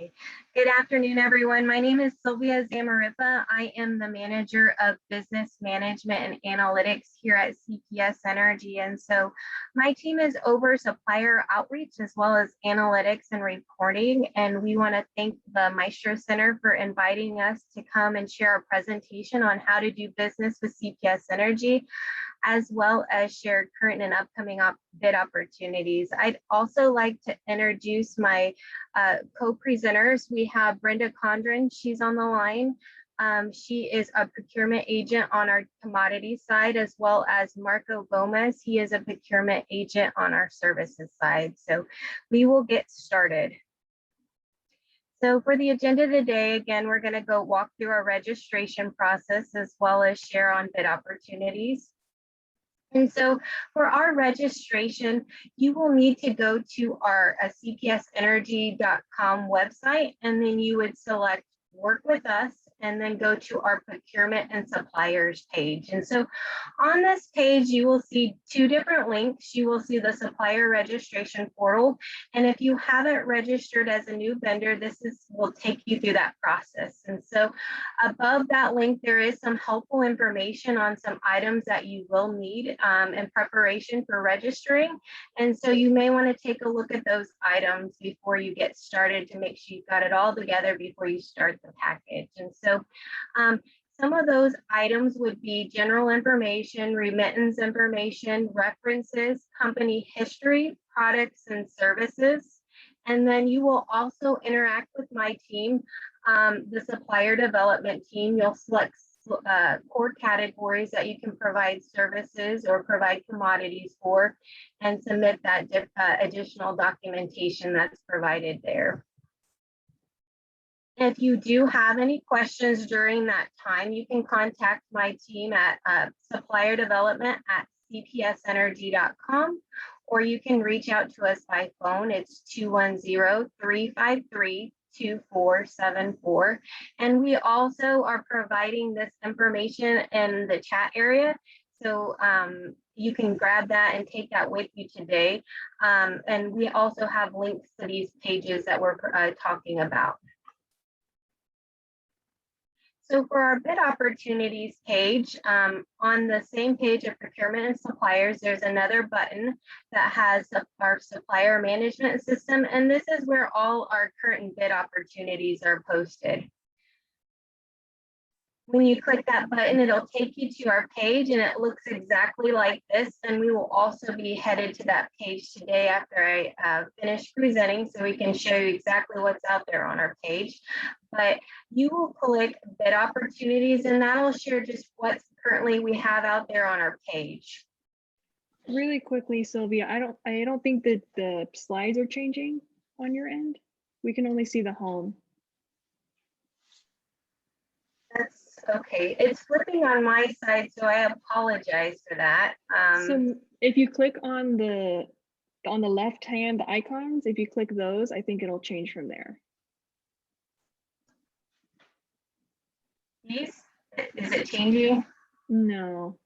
Okay. Good afternoon, everyone. My name is Sylvia Zamarripa. I am the manager of business management and analytics here at CPS Energy. And so my team is over supplier outreach as well as analytics and reporting. And we want to thank the Maestro Center for inviting us to come and share a presentation on how to do business with CPS Energy, as well as share current and upcoming bid opportunities. I'd also like to introduce my co-presenters. We have Brenda Condren, she's on the line. She is a procurement agent on our commodity side, as well as Marco Gomez. He is a procurement agent on our services side. So we will get started. So for the agenda today, again, we're going to go walk through our registration process as well as share on bid opportunities. And so for our registration, you will need to go to our cpsenergy.com website, and then you would select Work with Us, and then go to our procurement and suppliers page. And so on this page, you will see two different links. You will see the supplier registration portal. And if you haven't registered as a new vendor, will take you through that process. And so above that link, there is some helpful information on some items that you will need in preparation for registering. And so you may want to take a look at those items before you get started to make sure you've got it all together before you start the package. And so some of those items would be general information, remittance information, references, company history, products and services. And then you will also interact with my team, the supplier development team. You'll select core categories that you can provide services or provide commodities for, and submit that additional documentation that's provided there. If you do have any questions during that time, you can contact my team at supplier development at cpsenergy.com, or you can reach out to us by phone. It's 210-353-2474. And we also are providing this information in the chat area. So you can grab that and take that with you today. And we also have links to these pages that we're talking about. So for our bid opportunities page, on the same page of procurement and suppliers, there's another button that has our supplier management system. And this is where all our current bid opportunities are posted. When you click that button, it'll take you to our page, and it looks exactly like this. And we will also be headed to that page today after I finish presenting, so we can show you exactly what's out there on our page. But you will click bid opportunities, and that'll share just what currently we have out there on our page. Really quickly, Sylvia, I don't think that the slides are changing on your end. We can only see the home. That's okay. It's flipping on my side, so I apologize for that. So if you click on the left hand, the icons, if you click those, I think it'll change from there. Is it changing? No.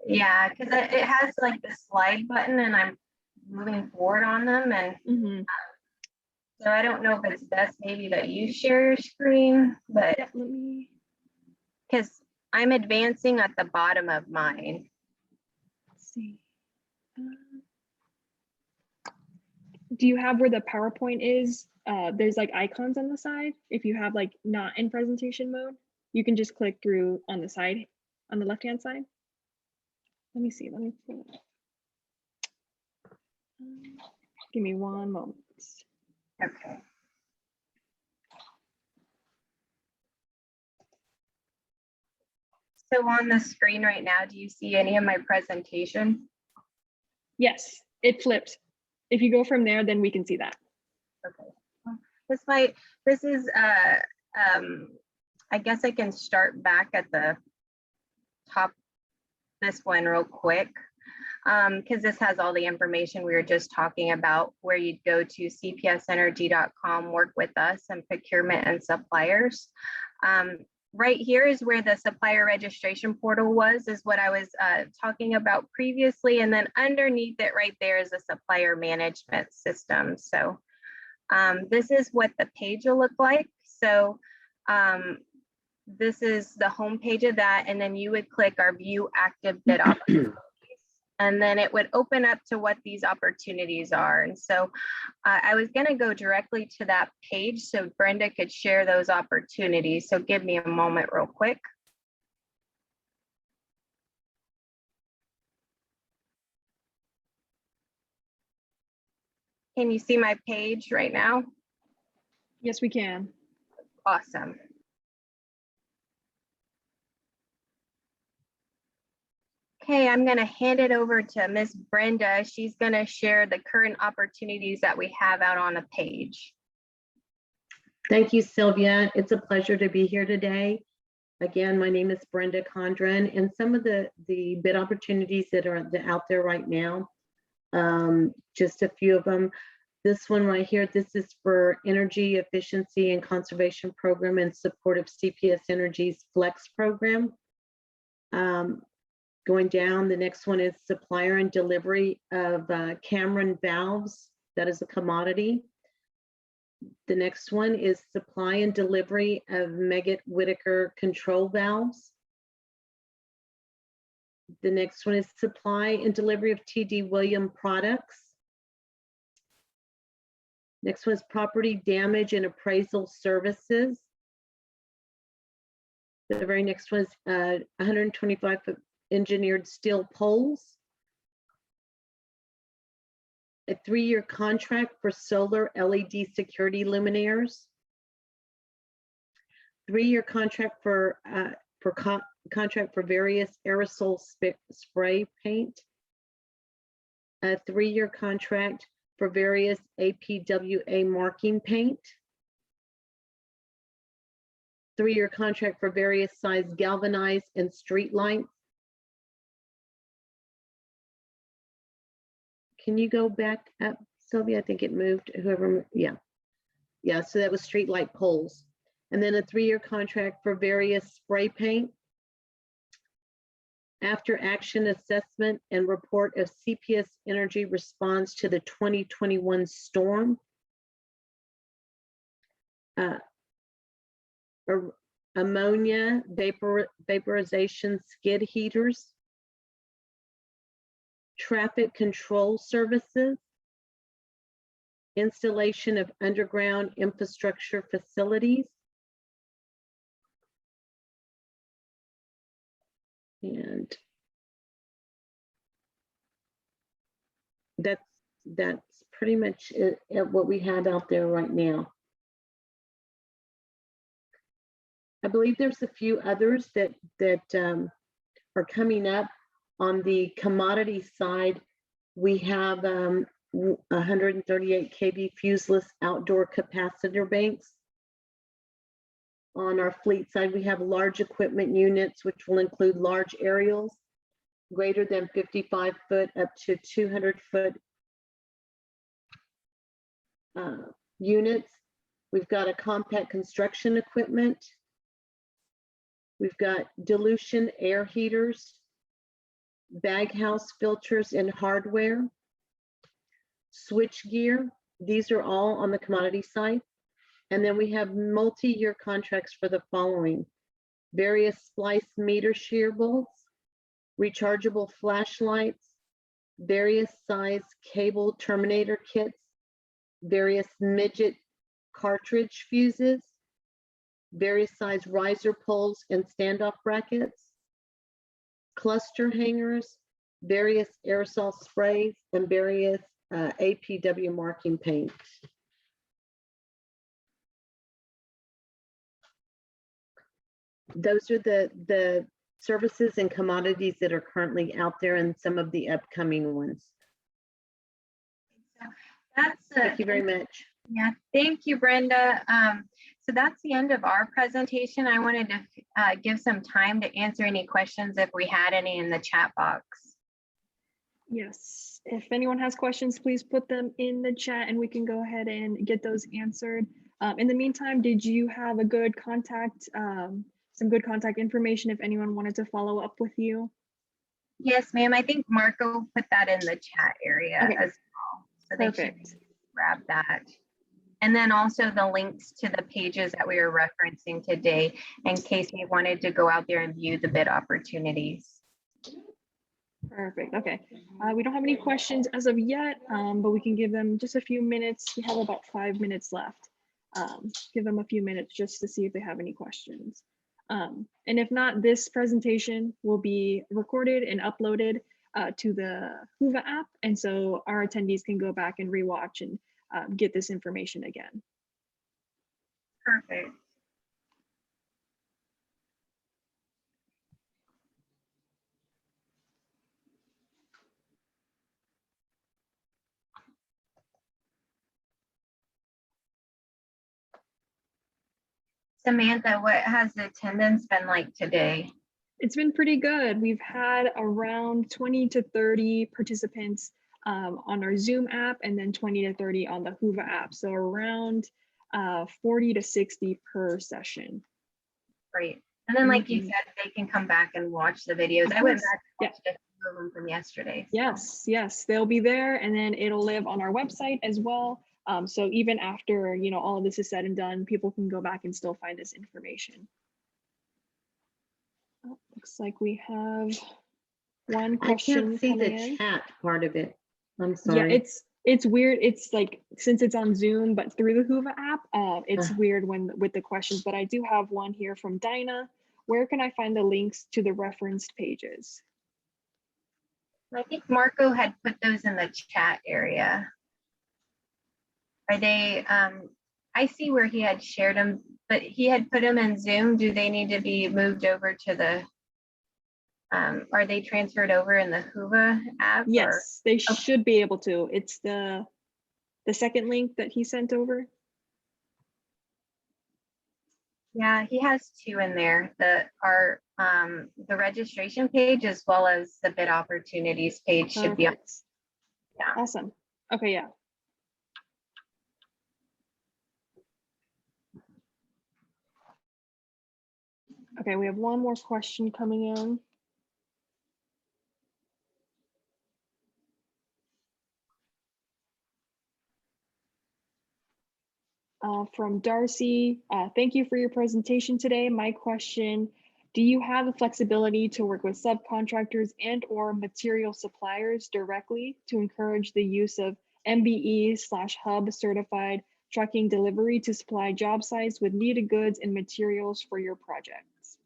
Yeah, because it has like the slide button, and I'm moving forward on them, and so I don't know if it's best maybe that you share your screen, but let me, because I'm advancing at the bottom of mine. Let's see. Do you have where the PowerPoint is? There's like icons on the side. If you have like not in presentation mode, you can just click through on the side, on the left-hand side. Let me see, let me pull it up. Give me one moment. Okay. So on the screen right now, do you see any of my presentation? Yes, it flipped. If you go from there, then we can see that. Okay. This is, I guess I can start back at the top, this one real quick, because this has all the information we were just talking about, where you'd go to cpsenergy.com, work with us, and procurement and suppliers. Right here is where the supplier registration portal is what I was talking about previously. And then underneath it right there is a supplier management system. So This is what the page will look like. So this is the home page of that, and then you would click our view active bid opportunities, and then it would open up to what these opportunities are. And so I was going to go directly to that page so Brenda could share those opportunities. So give me a moment real quick. Can you see my page right now? Yes, we can. Awesome. Okay, I'm going to hand it over to Miss Brenda. She's going to share the current opportunities that we have out on the page. Thank you, Sylvia. It's a pleasure to be here today. Again, my name is Brenda Condren, and some of the bid opportunities that are out there right now, just a few of them. This one right here, this is for Energy Efficiency and Conservation Program in support of CPS Energy's Flex program. Going down, the next one is supplier and delivery of Cameron valves. That is a commodity. The next one is supply and delivery of Meggitt Whittaker control valves. The next one is supply and delivery of TD William products. Next one is property damage and appraisal services. The very next one is 125-foot engineered steel poles. A 3-year contract for solar LED security luminaires. 3-year contract for contract for various aerosol spray paint. A 3-year contract for various APWA marking paint. 3-year contract for various size galvanized and street lights. Can you go back up, Sylvia? I think it moved, whoever, yeah. Yeah, so that was street light poles. And then a 3-year contract for various spray paint. After action assessment and report of CPS Energy response to the 2021 storm. Ammonia vaporization skid heaters. Traffic control services, installation of underground infrastructure facilities, and that's pretty much what we have out there right now. I believe there's a few others that are coming up. On the commodity side, we have 138 kV fuseless outdoor capacitor banks. On our fleet side, we have large equipment units, which will include large aerials, greater than 55 foot up to 200 foot units. We've got a compact construction equipment. We've got dilution air heaters, bag house filters and hardware, switch gear. These are all on the commodity side. And then we have multi-year contracts for the following: various splice meter shear bolts, rechargeable flashlights, various size cable terminator kits, various midget cartridge fuses, various size riser poles and standoff brackets, cluster hangers, various aerosol sprays, and various APW marking paint. Those are the services and commodities that are currently out there and some of the upcoming ones. Thank you very much. Yeah, thank you, Brenda. So that's the end of our presentation. I wanted to give some time to answer any questions if we had any in the chat box. Yes, if anyone has questions, please put them in the chat and we can go ahead and get those answered. In the meantime, did you have a good contact, some good contact information if anyone wanted to follow up with you? Yes, ma'am. I think Marco put that in the chat area as well. So they should grab that. And then also the links to the pages that we were referencing today in case you wanted to go out there and view the bid opportunities. Perfect. Okay. We don't have any questions as of yet, but we can give them just a few minutes. We have about 5 minutes left. Give them a few minutes just to see if they have any questions. And if not, this presentation will be recorded and uploaded to the Whova app. And so our attendees can go back and rewatch and get this information again. Perfect. Samantha, what has the attendance been like today? It's been pretty good. We've had around 20 to 30 participants on our Zoom app, and then 20 to 30 on the Whova app. So around 40 to 60 per session. Great. And then like you said, they can come back and watch the videos. I went back and watched a few of them from yesterday. Yes, yes, they'll be there, and then it'll live on our website as well. So even after, you know, all of this is said and done, people can go back and still find this information. Oh, looks like we have one I question can't see coming the in. chat part of it. I'm Yeah, sorry. it's weird. It's like, since it's on Zoom, but through the Whova app, it's weird when with the questions, but I do have one here from Dinah. Where can I find the links to the referenced pages? I think Marco had put those in the chat area. Are they, I see where he had shared them, but he had put them in Zoom. Do they need to be moved over to the, are they transferred over in the Whova app? Yes, they should be able to. It's the second link that he sent over. Yeah, he has two in there that are the registration page as well as the bid opportunities page should be on. Perfect. Yeah. Awesome. Okay, yeah. Okay, we have one more question coming in. From Darcy, thank you for your presentation today. My question, do you have the flexibility to work with subcontractors and or material suppliers directly to encourage the use of MBE/Hub certified trucking delivery to supply job sites with needed goods and materials for your projects?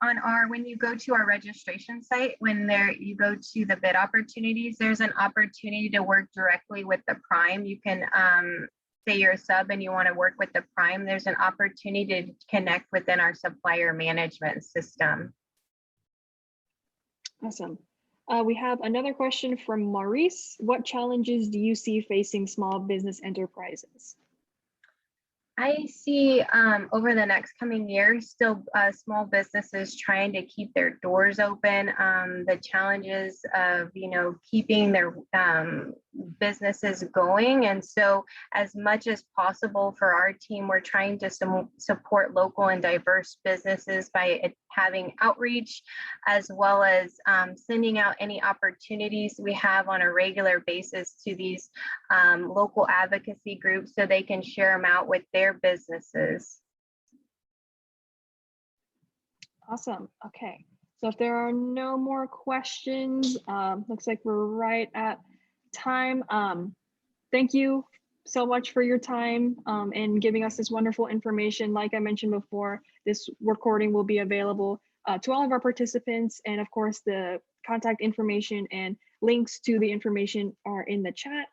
On our, when you go to our registration site, you go to the bid opportunities, there's an opportunity to work directly with the prime. You can say you're a sub and you want to work with the prime, there's an opportunity to connect within our supplier management system. Awesome. We have another question from Maurice. What challenges do you see facing small business enterprises? I see over the next coming years, still small businesses trying to keep their doors open. The challenges of, keeping their businesses going. And so as much as possible for our team, we're trying to support local and diverse businesses by having outreach, as well as sending out any opportunities we have on a regular basis to these local advocacy groups so they can share them out with their businesses. Awesome. Okay. So if there are no more questions, looks like we're right at time. Thank you so much for your time and giving us this wonderful information. Like I mentioned before, this recording will be available to all of our participants. And of course, the contact information and links to the information are in the chat.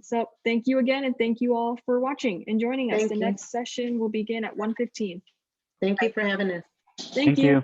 So thank you again, and thank you all for watching and joining us. The next session will begin at 1:15. Thank you for having us. Thank you.